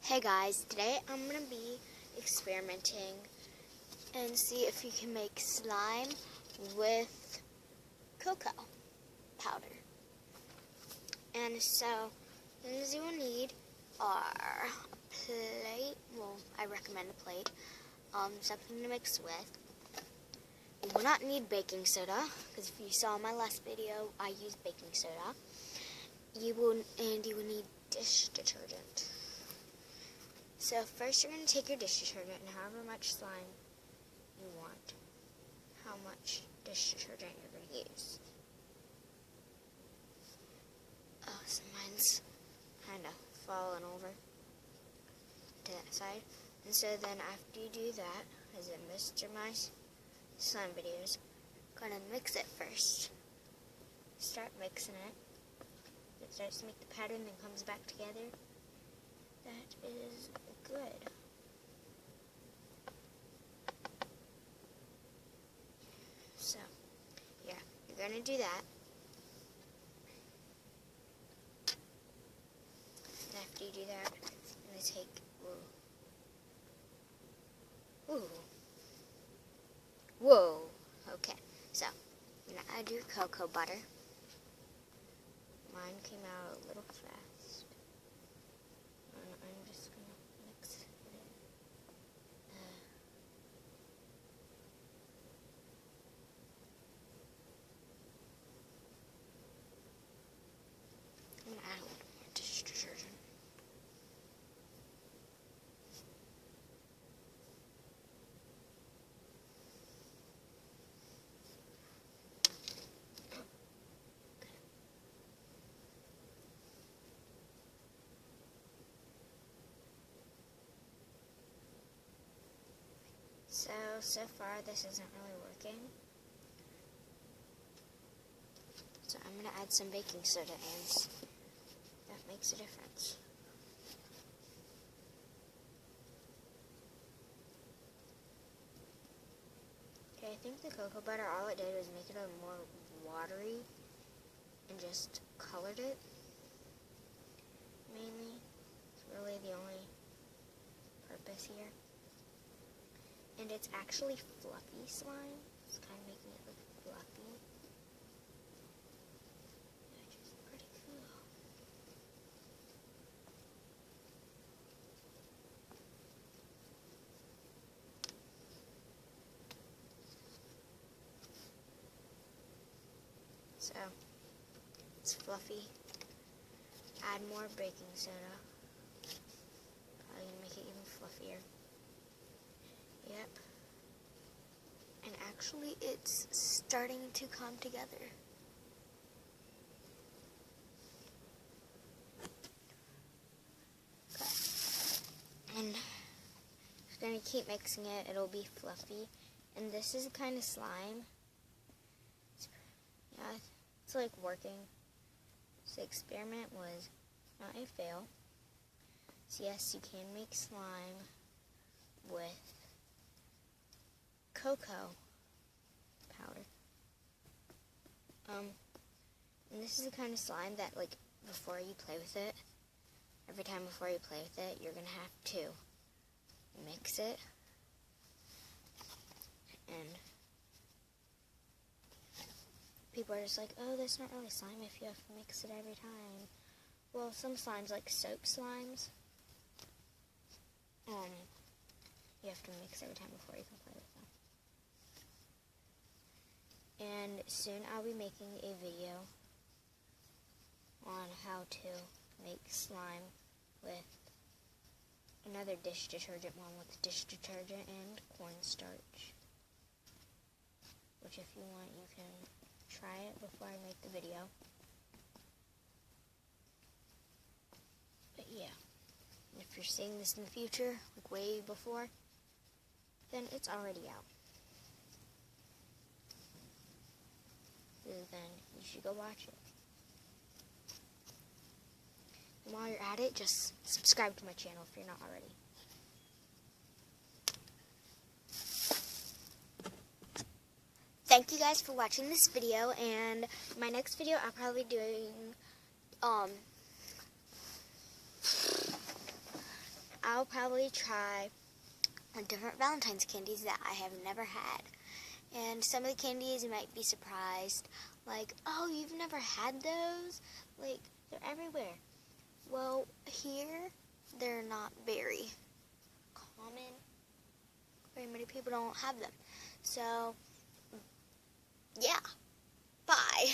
Hey guys, today I'm going to be experimenting and see if you can make slime with cocoa powder. And so, things you will need are a plate, well, I recommend a plate, something to mix with. You will not need baking soda, because if you saw my last video, I used baking soda. You will need dish detergent. So first you're going to take your dish detergent and however much slime you want, how much dish detergent you're going to use. Oh, so mine's kind of falling over to that side. And so then after you do that, as in Mr. My Slime videos, going to mix it first. Start mixing it. It starts to make the pattern, then comes back together. That is good. So, yeah, you're going to do that. And after you do that, I'm going to take, whoa, okay. So, I'm going to add your cocoa butter. Mine came out a little fast. I'm just going to mix it in. I'm going to add a little more dish detergent. So far this isn't really working. So I'm going to add some baking soda and see if that makes a difference. Okay, I think the cocoa butter, all it did was make it a more watery and just colored it. Mainly, it's really the only purpose here. And it's actually fluffy slime. It's kind of making it look fluffy. Which is pretty cool. So, it's fluffy. Add more baking soda. Probably gonna make it even fluffier. Yep. And actually, it's starting to come together. Okay. And just gonna keep mixing it. It'll be fluffy. And this is a kind of slime. Yeah, it's like working. So the experiment was not a fail. So yes, you can make slime with cocoa powder. And this is the kind of slime that, like, before you play with it, every time before you play with it, you're going to have to mix it. And people are just like, oh, that's not really slime if you have to mix it every time. Well, some slimes, like soap slimes, you have to mix every time before you can play with them. And soon I'll be making a video on how to make slime with another dish detergent one with dish detergent and cornstarch. Which if you want, you can try it before I make the video. But yeah, if you're seeing this in the future, like way before, then it's already out. Then you should go watch it. And while you're at it, just subscribe to my channel if you're not already. Thank you guys for watching this video, and my next video I'll probably be doing I'll probably try different Valentine's candies that I have never had. And some of the candies you might be surprised, like, oh, you've never had those? Like, they're everywhere. Well, here, they're not very common. Very many people don't have them. So, yeah. Bye.